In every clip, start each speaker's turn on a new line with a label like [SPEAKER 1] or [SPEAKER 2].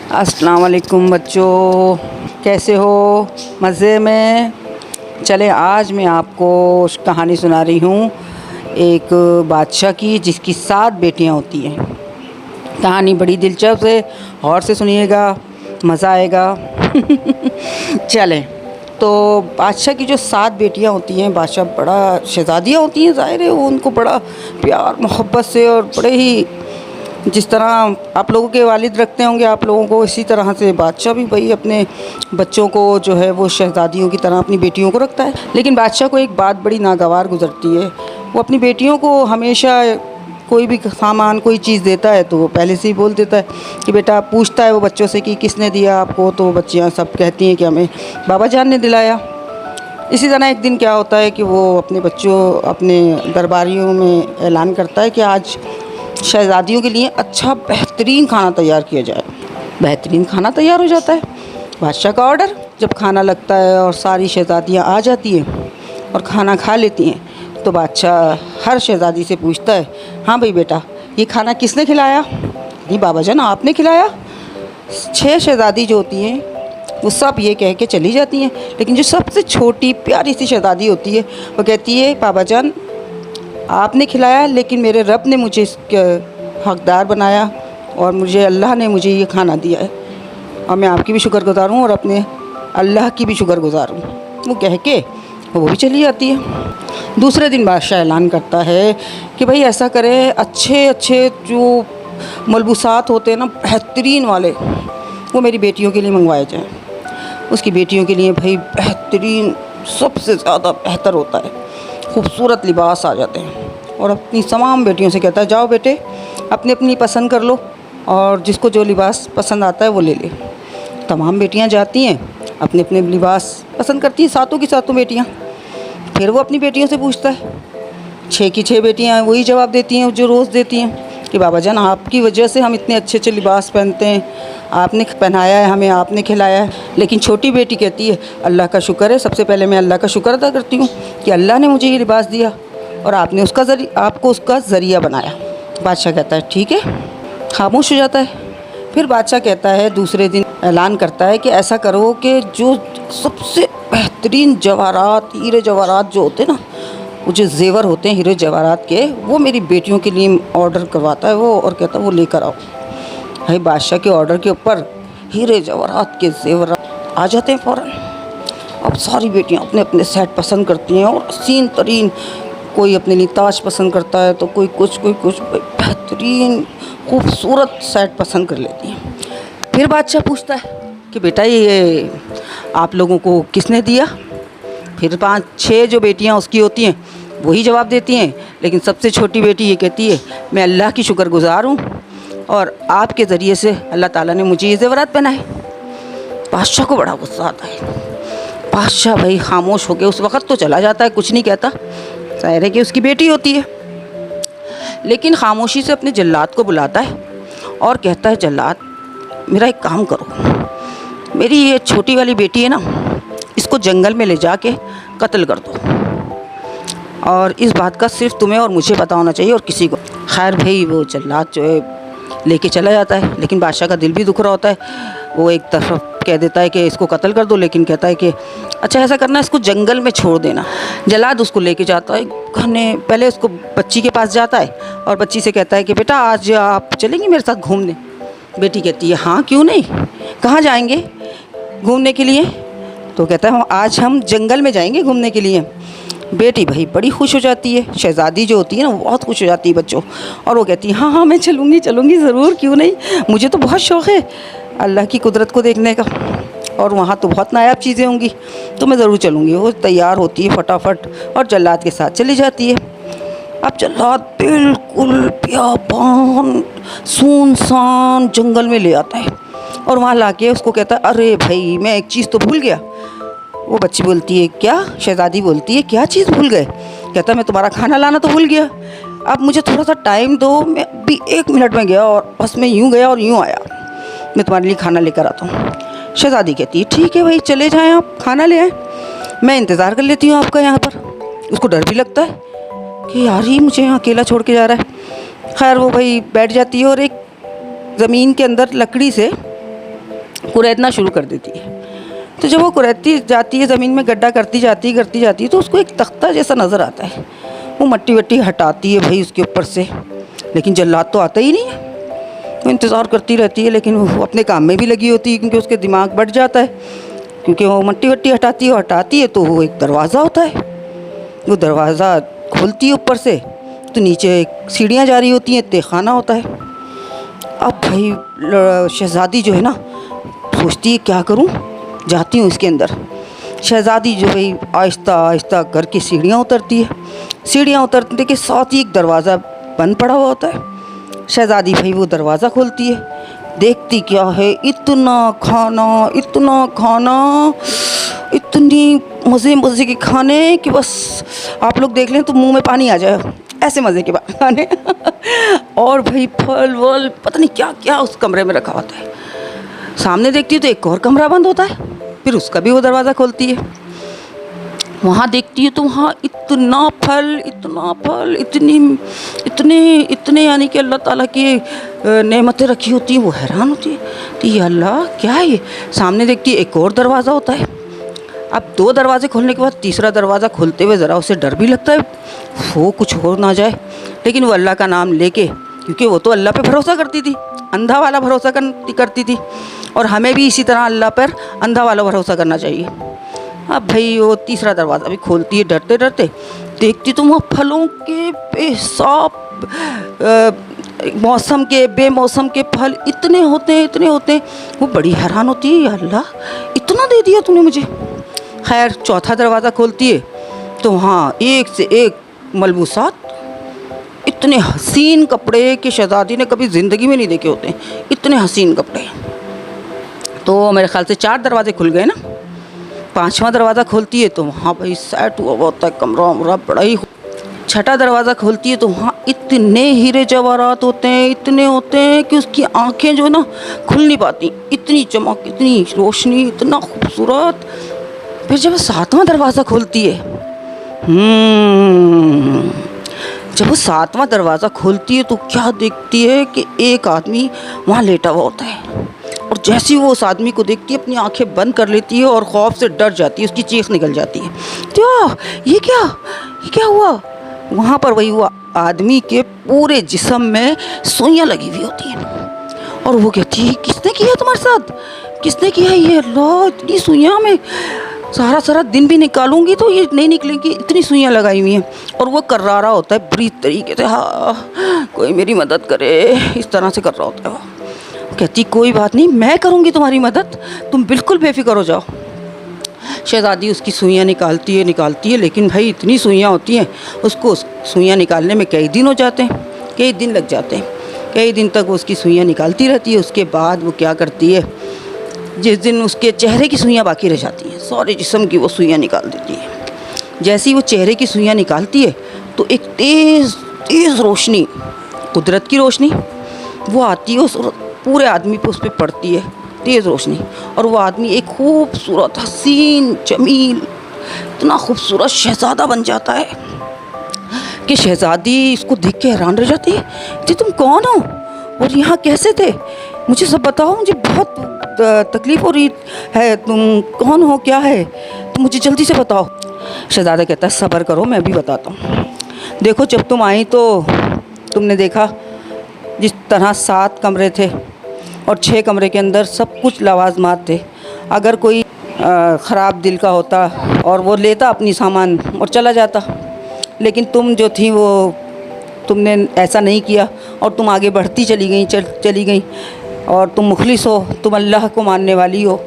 [SPEAKER 1] अस्सलाम वालेकुम बच्चों, कैसे हो? मज़े में? चलें, आज मैं आपको कहानी सुना रही हूँ एक बादशाह की जिसकी 7 बेटियाँ होती हैं। कहानी बड़ी दिलचस्प है, गौर से सुनिएगा, मज़ा आएगा। चलें, तो बादशाह की जो 7 बेटियाँ होती हैं, बादशाह बड़ा शहज़ादियाँ होती हैं, ज़ाहिर है वो उनको बड़ा प्यार मोहब्बत से और बड़े ही जिस तरह आप लोगों के वालिद रखते होंगे आप लोगों को, इसी तरह से बादशाह भी भाई अपने बच्चों को जो है वो शहज़ादियों की तरह अपनी बेटियों को रखता है। लेकिन बादशाह को एक बात बड़ी नागवार गुज़रती है। वो अपनी बेटियों को हमेशा कोई भी सामान कोई चीज़ देता है तो वो पहले से ही बोल देता है कि बेटा, पूछता है वो बच्चों से कि किसने दिया आपको, तो बच्चियाँ सब कहती हैं कि हमें बाबा जान ने दिलाया। इसी तरह एक दिन क्या होता है कि वो अपने बच्चों अपने दरबारियों में ऐलान करता है कि आज शहज़ादियों के लिए अच्छा बेहतरीन खाना तैयार किया जाए। बेहतरीन खाना तैयार हो जाता है, बादशाह का ऑर्डर। जब खाना लगता है और सारी शहज़ादियाँ आ जाती हैं और खाना खा लेती हैं, तो बादशाह हर शहज़ादी से पूछता है, हाँ भाई बेटा, ये खाना किसने खिलाया? नहीं बाबा जान, आपने खिलाया। 6 शहज़ादी जो होती हैं वो सब ये कह के चली जाती हैं, लेकिन जो सबसे छोटी प्यारी सी शहज़ादी होती है वो कहती है, बाबा जान आपने खिलाया, लेकिन मेरे रब ने मुझे इसके हकदार बनाया और मुझे अल्लाह ने मुझे ये खाना दिया है और मैं आपकी भी शुक्रगुज़ार हूँ और अपने अल्लाह की भी शुक्रगुज़ार हूँ। वो कह के वो भी चली जाती है। दूसरे दिन बादशाह ऐलान करता है कि भाई ऐसा करें, अच्छे अच्छे जो मलबूसात होते हैं ना बेहतरीन वाले, वो मेरी बेटियों के लिए मंगवाए जाएँ। उसकी बेटियों के लिए भाई बेहतरीन सबसे ज़्यादा बेहतर होता है, खूबसूरत लिबास आ जाते हैं। और अपनी तमाम बेटियों से कहता है, जाओ बेटे अपनी अपनी पसंद कर लो और जिसको जो लिबास पसंद आता है वो ले ले। तमाम बेटियां जाती हैं, अपने अपने लिबास पसंद करती हैं, सातों की सातों बेटियां। फिर वो अपनी बेटियों से पूछता है, 6 की 6 बेटियां वही जवाब देती हैं जो रोज़ देती हैं कि बाबा जान आपकी वजह से हम इतने अच्छे अच्छे लिबास पहनते हैं, आपने पहनाया है हमें, आपने खिलाया है। लेकिन छोटी बेटी कहती है, अल्लाह का शुक्र है, सबसे पहले मैं अल्लाह का शुक्र अदा करती हूँ कि अल्लाह ने मुझे ये लिबास दिया और आपको उसका ज़रिया बनाया। बादशाह कहता है ठीक है, खामोश हो जाता है। फिर बादशाह कहता है, दूसरे दिन ऐलान करता है कि ऐसा करो कि जो सबसे बेहतरीन जवाहरात, हीरे जवाहरात जो होते हैं ना, वो जो जेवर होते हैं हीरे जवाहरात के, वो मेरी बेटियों के लिए ऑर्डर करवाता है वो और कहता है वो लेकर आओ। भाई बादशाह के ऑर्डर के ऊपर हीरे जवाहरात के जेवर आ जाते हैं फ़ौरन। अब सारी बेटियां अपने अपने सेट पसंद करती हैं और हसीन तरीन, कोई अपने लिए ताज पसंद करता है तो कोई कुछ बेहतरीन खूबसूरत सेट पसंद कर लेती हैं। फिर बादशाह पूछता है कि बेटा ये आप लोगों को किसने दिया? फिर 5-6 जो बेटियां उसकी होती हैं वही जवाब देती हैं, लेकिन सबसे छोटी बेटी ये कहती है, मैं अल्लाह की शुक्रगुज़ार हूँ और आपके ज़रिए से अल्लाह ताला ने मुझे ये ज़ेवरात पहनाए। बादशाह को बड़ा गुस्सा आता है। बादशाह भाई खामोश होकर उस वक़्त तो चला जाता है, कुछ नहीं कहता, ज़ाहिर है कि उसकी बेटी होती है। लेकिन खामोशी से अपने जल्लाद को बुलाता है और कहता है, जल्लाद मेरा एक काम करो, मेरी ये छोटी वाली बेटी है ना, इसको जंगल में ले जाके कत्ल कर दो और इस बात का सिर्फ तुम्हें और मुझे पता होना चाहिए और किसी को। खैर भाई वो जल्लाद जो है लेके चला जाता है, लेकिन बादशाह का दिल भी दुख रहा होता है। वो एक तरफ कह देता है कि इसको कत्ल कर दो, लेकिन कहता है कि अच्छा ऐसा करना, इसको जंगल में छोड़ देना। जल्लाद उसको लेके जाता है घने, पहले उसको बच्ची के पास जाता है और बच्ची से कहता है कि बेटा आज आप चलेंगी मेरे साथ घूमने? बेटी कहती है हाँ क्यों नहीं, कहाँ जाएंगे घूमने के लिए? तो कहता है आज हम जंगल में जाएंगे घूमने के लिए। बेटी भाई बड़ी खुश हो जाती है, शहज़ादी जो होती है ना वो बहुत खुश हो जाती है बच्चों, और वो कहती है हाँ हाँ मैं चलूँगी ज़रूर, क्यों नहीं, मुझे तो बहुत शौक़ है अल्लाह की कुदरत को देखने का और वहाँ तो बहुत नायाब चीज़ें होंगी, तो मैं ज़रूर चलूँगी। वो तैयार होती है फटाफट और जल्लाद के साथ चली जाती है। अब जल्लाद बिल्कुल बियाबान सुनसान जंगल में ले आता है और वहाँ लाके उसको कहता है, अरे भाई मैं एक चीज़ तो भूल गया। वो बच्ची बोलती है क्या? शहज़ादी बोलती है क्या चीज़ भूल गए? कहता मैं तुम्हारा खाना लाना तो भूल गया, अब मुझे थोड़ा सा टाइम दो, मैं अभी 1 मिनट में गया और बस मैं यूँ गया और यूँ आया, मैं तुम्हारे लिए खाना लेकर आता हूँ। शहज़ादी कहती है ठीक है भाई चले जाएँ, आप खाना ले आएँ, मैं इंतज़ार कर लेती हूँ आपका यहाँ पर। उसको डर भी लगता है कि यार ही मुझे यहाँ अकेला छोड़ के जा रहा है। खैर वो भाई बैठ जाती है और एक ज़मीन के अंदर लकड़ी से कुरेदना शुरू कर देती है। तो जब वो कुरेदती जाती है, ज़मीन में गड्ढा करती जाती है तो उसको एक तख्ता जैसा नज़र आता है। वो मट्टी वट्टी हटाती है भाई उसके ऊपर से, लेकिन जल्लाद तो आता ही नहीं है। वो इंतज़ार करती रहती है, लेकिन वो अपने काम में भी लगी होती है, क्योंकि उसके दिमाग बढ़ जाता है। क्योंकि वो मट्टी वट्टी हटाती है तो वो एक दरवाज़ा होता है। वो दरवाज़ा खोलती है ऊपर से तो नीचे एक सीढ़ियाँ जा रही होती हैं, तहखाना होता है। अब भाई शहज़ादी जो है ना सोचती है क्या करूं, जाती हूँ इसके अंदर। शहज़ादी जो भाई आहिस्ता आहिस्ता करके सीढ़ियाँ उतरती है। सीढ़ियाँ उतरने के साथ ही एक दरवाज़ा बंद पड़ा हुआ होता है। शहज़ादी भाई वो दरवाज़ा खोलती है, देखती क्या है, इतना खाना, इतनी मज़े के खाने कि बस आप लोग देख लें तो मुंह में पानी आ जाए, ऐसे मज़े के खाने। और भाई फल वल पता नहीं क्या क्या उस कमरे में रखा होता है। सामने देखती है तो एक और कमरा बंद होता है, फिर उसका भी वो दरवाज़ा खोलती है। वहाँ देखती है तो वहाँ इतना फल, इतने यानी कि अल्लाह ताला की नेमतें रखी होती हैं। वो हैरान होती है तो ये अल्लाह क्या है ये। सामने देखती है एक और दरवाज़ा होता है। अब 2 दरवाजे खोलने के बाद तीसरा दरवाज़ा खोलते हुए ज़रा उसे डर भी लगता है, वो कुछ हो ना जाए। लेकिन वो अल्लाह का नाम लेके, क्योंकि वो तो अल्लाह पे भरोसा करती थी, अंधा वाला भरोसा करती थी, और हमें भी इसी तरह अल्लाह पर अंधा वाला भरोसा करना चाहिए। अब भाई वो तीसरा दरवाज़ा भी खोलती है डरते डरते, देखती तो वहाँ फलों के बेहिसाब मौसम के बेमौसम के फल इतने होते हैं। वो बड़ी हैरान होती है, या अल्लाह इतना दे दिया तूने मुझे। खैर चौथा दरवाज़ा खोलती है तो वहाँ एक से एक मलबूसात, इतने हसीन कपड़े कि शहज़ादी ने कभी ज़िंदगी में नहीं देखे होते, इतने हसीन कपड़े। तो मेरे ख़्याल से 4 दरवाजे खुल गए ना। 5वां दरवाज़ा खोलती है तो वहाँ भाई सेट हुआ होता है कमरा उमरा बड़ा ही। 6ठा दरवाज़ा खोलती है तो वहाँ इतने हीरे जवाहरात होते हैं कि उसकी आँखें जो है ना खुल नहीं पाती, इतनी चमक, इतनी रोशनी, इतना खूबसूरत। फिर जब 7वां दरवाज़ा खोलती है, जब वो 7वां दरवाज़ा खोलती है तो क्या देखती है कि एक आदमी वहाँ लेटा हुआ होता है। और जैसे ही वो उस आदमी को देखती है अपनी आंखें बंद कर लेती है और खौफ से डर जाती है, उसकी चीख निकल जाती है। तो ये क्या हुआ। वहाँ पर वही हुआ, आदमी के पूरे जिस्म में सुइयाँ लगी हुई होती हैं। और वो कहती है किसने किया तुम्हारे साथ, किसने किया ये। अल्लाह इतनी सुइयाँ, में सारा दिन भी निकालूंगी तो ये नहीं निकलेंगी, इतनी सुइयाँ लगाई हुई हैं। और वो कर रहा होता है बुरी तरीके से, हाँ कोई मेरी मदद करे, इस तरह से कर रहा होता है वो। कहती कोई बात नहीं, मैं करूँगी तुम्हारी मदद, तुम बिल्कुल बेफिक्र हो जाओ। शहज़ादी उसकी सुइयाँ निकालती है, लेकिन भाई इतनी सुइयाँ होती हैं, उसको सुइयाँ निकालने में कई दिन हो जाते हैं, कई दिन लग जाते हैं। कई दिन तक वो उसकी सुइयाँ निकालती रहती है। उसके बाद वो क्या करती है, जिस दिन उसके चेहरे की सुइयाँ बाकी रह जाती हैं, सारे जिस्म की वो सुइयाँ निकाल देती है। जैसे ही वो चेहरे की सुइयाँ निकालती है तो एक तेज़ रोशनी, कुदरत की रोशनी वो आती है, उस पूरे आदमी पे उस पर पड़ती है तेज़ रोशनी। और वो आदमी एक खूबसूरत हसीन जमील, इतना खूबसूरत शहज़ादा बन जाता है कि शहज़ादी इसको देख के हैरान रह जाती है कि तुम कौन हो और यहाँ कैसे थे, मुझे सब बताओ, मुझे बहुत तकलीफ़ हो रही है, तुम कौन हो, क्या है, तुम मुझे जल्दी से बताओ। शहज़ादा कहता है सब्र करो, मैं भी बताता हूँ। देखो जब तुम आई तो तुमने देखा जिस तरह 7 कमरे थे और 6 कमरे के अंदर सब कुछ लवाजमात थे। अगर कोई ख़राब दिल का होता और वो लेता अपनी सामान और चला जाता, लेकिन तुम जो थी वो तुमने ऐसा नहीं किया और तुम आगे बढ़ती चली गई और तुम मुखलिस हो, तुम अल्लाह को मानने वाली हो,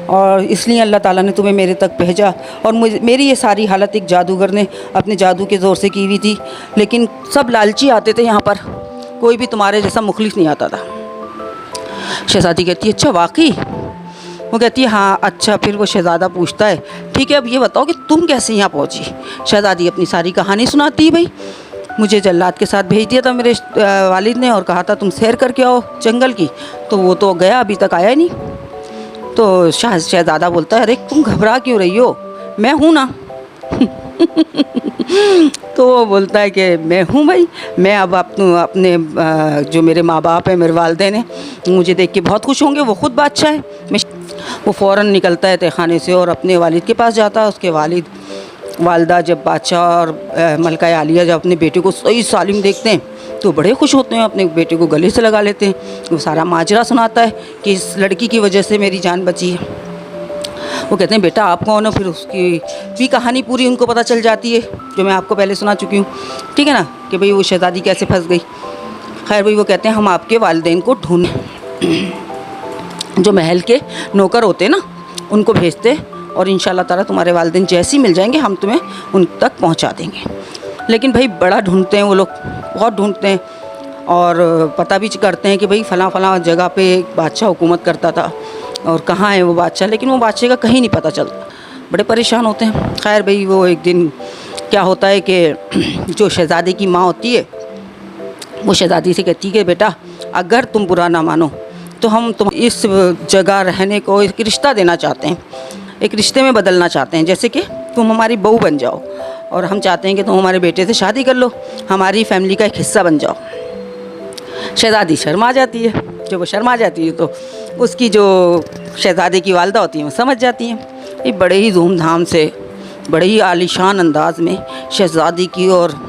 [SPEAKER 1] और इसलिए अल्लाह ताला ने तुम्हें मेरे तक भेजा। और मेरी ये सारी हालत एक जादूगर ने अपने जादू के ज़ोर से की हुई थी, लेकिन सब लालची आते थे यहाँ पर, कोई भी तुम्हारे जैसा मुखलिस नहीं आता था। शहज़ादी कहती है अच्छा वाकई। वो कहती है हाँ अच्छा। फिर वो शहज़ादा पूछता है ठीक है अब ये बताओ कि तुम कैसे यहाँ पहुँची। शहज़ादी अपनी सारी कहानी सुनाती है, भाई मुझे जल्लाद के साथ भेज दिया था मेरे वालिद ने और कहा था तुम सैर करके आओ जंगल की, तो वो तो गया अभी तक आया नहीं। तो शहज़ादा बोलता है अरे तुम घबरा क्यों रही हो, मैं हूँ ना। तो वो बोलता है कि मैं हूँ भाई, मैं अब अपने जो मेरे माँ बाप हैं, मेरे वालिदैन हैं, मुझे देख के बहुत खुश होंगे, वो ख़ुद बादशाह है। वो फ़ौरन निकलता है तहखाने से और अपने वालिद के पास जाता है। उसके वालिदा जब बादशाह और मलका आलिया जब अपने बेटे को सही सालिम देखते हैं तो बड़े खुश होते हैं, अपने बेटे को गले से लगा लेते हैं। वो सारा माजरा सुनाता है कि इस लड़की की वजह से मेरी जान बची है। वो कहते हैं बेटा आप कौन हो, फिर उसकी भी कहानी पूरी उनको पता चल जाती है जो मैं आपको पहले सुना चुकी हूँ, ठीक है ना, कि भाई वो शहज़ादी कैसे फंस गई। खैर भाई वो कहते हैं हम आपके वालिदैन को ढूंढें। जो महल के नौकर होते हैं ना उनको भेजते और इंशाल्लाह ताला तुम्हारे वालिदैन जैसे ही मिल जाएंगे हम तुम्हें उन तक पहुंचा देंगे। लेकिन भाई बड़ा ढूंढते हैं वो लोग, बहुत ढूंढते हैं और पता भी करते हैं कि भाई फ़लाँ जगह पे एक बादशाह हुकूमत करता था और कहाँ है वो बादशाह, लेकिन वो बादशाह का कहीं नहीं पता चलता। बड़े परेशान होते हैं। खैर भाई वो एक दिन क्या होता है कि जो शहज़ादे की माँ होती है वो शहज़ादी से कहती है कि बेटा अगर तुम बुरा ना मानो तो हम तुम इस जगह रहने को एक रिश्ता देना चाहते हैं, एक रिश्ते में बदलना चाहते हैं, जैसे कि तुम हमारी बहू बन जाओ और हम चाहते हैं कि तुम हमारे बेटे से शादी कर लो, हमारी फैमिली का एक हिस्सा बन जाओ। शहज़ादी शर्मा जाती है। जब वो शर्मा जाती है तो उसकी जो शहज़ादे की वालदा होती हैं वो समझ जाती हैं। ये बड़े ही धूमधाम से बड़े ही आलीशान अंदाज में शहज़ादी की और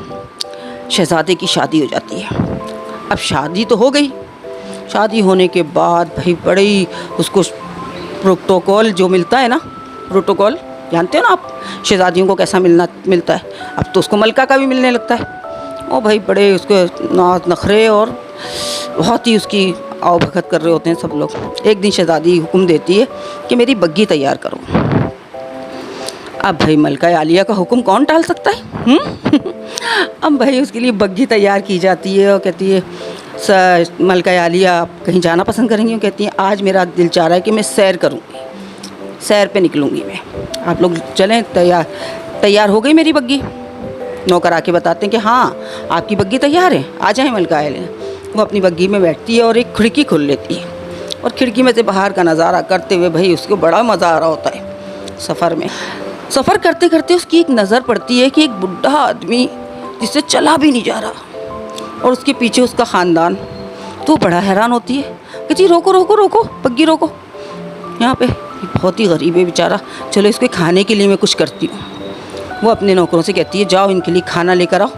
[SPEAKER 1] शहज़ादे की शादी हो जाती है। अब शादी तो हो गई, शादी होने के बाद भाई बड़े ही उसको प्रोटोकॉल जो मिलता है ना, प्रोटोकॉल जानते हो ना आप शहज़ादियों को कैसा मिलता है, अब तो उसको मलका का भी मिलने लगता है। ओ भाई बड़े उसके नाज नखरे और बहुत ही उसकी आओ भगत कर रहे होते हैं सब लोग। एक दिन शहज़ादी हुक्म देती है कि मेरी बग्घी तैयार करो। अब भाई मलका आलिया का हुक्म कौन टाल सकता है? अब भाई उसके लिए बग्घी तैयार की जाती है और कहती है मलका आलिया आप कहीं जाना पसंद करेंगी? वो कहती हैं आज मेरा दिल चाह रहा है कि मैं सैर करूँगी, सैर पे निकलूँगी मैं, आप लोग चलें? तैयार हो गई मेरी बग्घी। नौकर आके बताते हैं कि हाँ आपकी बग्घी तैयार है, आ जाएँ मलका आलिया। वो अपनी बग्घी में बैठती है और एक खिड़की खोल लेती है और खिड़की में से बाहर का नज़ारा करते हुए भाई उसको बड़ा मज़ा आ रहा होता है। सफ़र करते करते उसकी एक नज़र पड़ती है कि एक बुढ़ा आदमी जिससे चला भी नहीं जा रहा और उसके पीछे उसका ख़ानदान। तो बड़ा हैरान होती है, कहती रोको रोको रोको बग्घी रोको, यहाँ पे बहुत ही गरीब है बेचारा, चलो इसके खाने के लिए मैं कुछ करती हूँ। वो अपने नौकरों से कहती है जाओ इनके लिए खाना लेकर आओ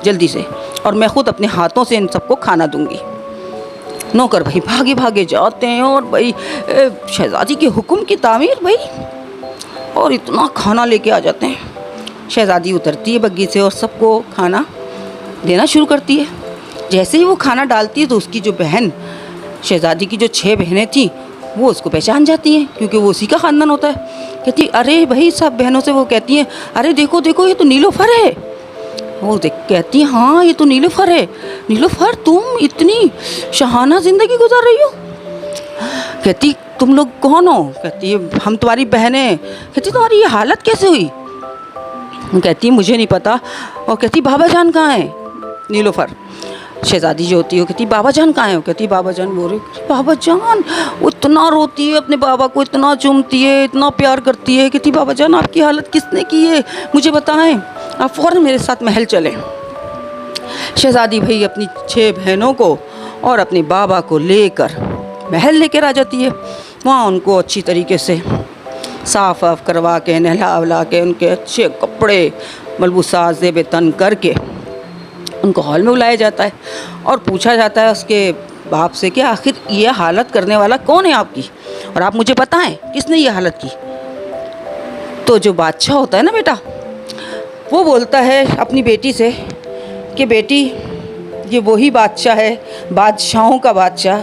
[SPEAKER 1] जल्दी से और मैं ख़ुद अपने हाथों से इन सबको खाना दूँगी। नौकर भाई भागे भागे जाते हैं और भाई शहज़ादी के हुक्म की तामीर भाई और इतना खाना लेके आ जाते हैं। शहज़ादी उतरती है बग्घी से और सबको खाना देना शुरू करती है। जैसे ही वो खाना डालती है तो उसकी जो बहन शहज़ादी की जो 6 बहनें थीं वो उसको पहचान जाती हैं क्योंकि वो उसी का ख़ानदान होता है। कहती अरे भाई सब बहनों से वो कहती हैं अरे देखो देखो ये तो नीलोफ़र है। वो कहती है हाँ ये तो नीलोफ़र है। नीलोफ़र तुम इतनी शहाना ज़िंदगी गुजार रही हो? कहती तुम लोग कौन हो? कहती है हम तुम्हारी बहनें। कहती तुम्हारी ये हालत कैसे हुई? कहती मुझे नहीं पता। और कहती बाबा जान कहाँ हैं? नीलोफ़र शहज़ादी जो होती है वो कहती बाबा जान कहाँ हैं? कहती बाबा जान बोल रही बाबा जान। वो इतना रोती है, अपने बाबा को इतना चूमती है, इतना प्यार करती है। कहती बाबा जान आपकी हालत किसने की है, मुझे बताएं, आप फ़ौरन मेरे साथ महल चलें। शहज़ादी भाई अपनी 6 बहनों को और अपने बाबा को लेकर महल लेकर आ जाती है। वहाँ उनको अच्छी तरीके से साफ़ वाफ करवा के नहला वला के उनके अच्छे कपड़े मलबूसात ज़ेब तन करके उनको हॉल में बुलाया जाता है और पूछा जाता है उसके बाप से कि आखिर ये हालत करने वाला कौन है आपकी और आप मुझे बताएं किसने ये हालत की। तो जो बादशाह होता है ना बेटा वो बोलता है अपनी बेटी से कि बेटी ये वही बादशाह है, बादशाहों का बादशाह,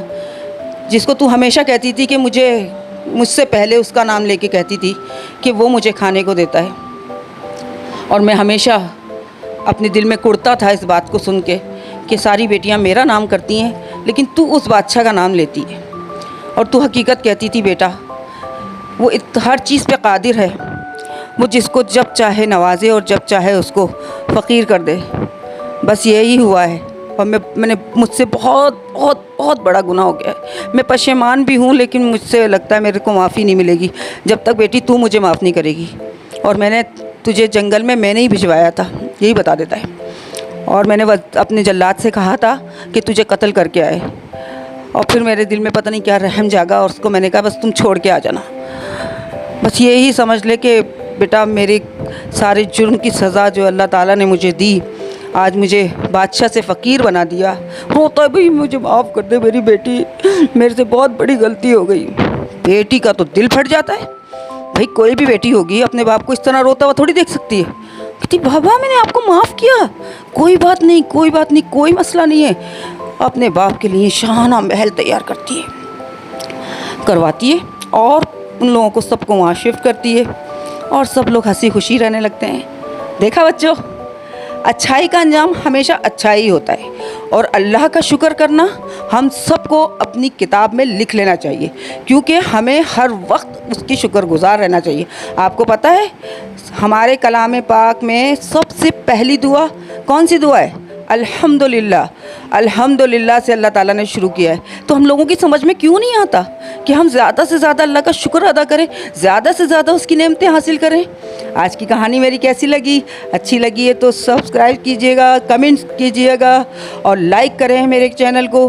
[SPEAKER 1] जिसको तू हमेशा कहती थी कि मुझसे पहले उसका नाम लेके कहती थी कि वो मुझे खाने को देता है। और मैं हमेशा अपने दिल में कुड़ता था इस बात को सुन के कि सारी बेटियां मेरा नाम करती हैं लेकिन तू उस बादशाह का नाम लेती है। और तू हकीकत कहती थी बेटा, वो हर चीज़ पे कादिर है, वो जिसको जब चाहे नवाजे और जब चाहे उसको फ़कीर कर दे। बस यही हुआ है और मैंने मुझसे बहुत बहुत बहुत बड़ा गुनाह हो गया है। मैं पशेमान भी हूँ लेकिन मुझसे लगता है मेरे को माफ़ी नहीं मिलेगी जब तक बेटी तू मुझे माफ़ नहीं करेगी। और मैंने तुझे जंगल में मैंने ही भिजवाया था, यही बता देता है। और मैंने अपने जल्लाद से कहा था कि तुझे कत्ल करके आए, और फिर मेरे दिल में पता नहीं क्या रहम जागा और उसको मैंने कहा बस तुम छोड़ के आ जाना। बस यही समझ ले कि बेटा मेरे सारे जुर्म की सज़ा जो अल्लाह ताला ने मुझे दी, आज मुझे बादशाह से फ़कीर बना दिया। रोता है भाई मुझे माफ़ कर दे मेरी बेटी, मेरे से बहुत बड़ी गलती हो गई। बेटी का तो दिल फट जाता है भाई, कोई भी बेटी होगी अपने बाप को इस तरह रोता हुआ थोड़ी देख सकती है। कहती बाबा मैंने आपको माफ़ किया, कोई बात नहीं कोई बात नहीं, कोई मसला नहीं है। अपने बाप के लिए शाहाना महल तैयार करती है, करवाती है, और उन लोगों को सबको वहाँ शिफ्ट करती है, और सब लोग हंसी खुशी रहने लगते हैं। देखा बच्चों, अच्छाई का अंजाम हमेशा अच्छा ही होता है, और अल्लाह का शुक्र करना हम सबको अपनी किताब में लिख लेना चाहिए, क्योंकि हमें हर वक्त उसकी शुक्रगुजार रहना चाहिए। आपको पता है हमारे कलाम पाक में सबसे पहली दुआ कौन सी दुआ है? अल्हम्दुलिल्लाह। अल्हम्दुलिल्लाह से अल्लाह ताला ने शुरू किया है। तो हम लोगों की समझ में क्यों नहीं आता कि हम ज़्यादा से ज़्यादा अल्लाह का शुक्र अदा करें, ज़्यादा से ज़्यादा उसकी नेमतें हासिल करें। आज की कहानी मेरी कैसी लगी? अच्छी लगी है तो सब्सक्राइब कीजिएगा, कमेंट्स कीजिएगा और लाइक करें मेरे चैनल को।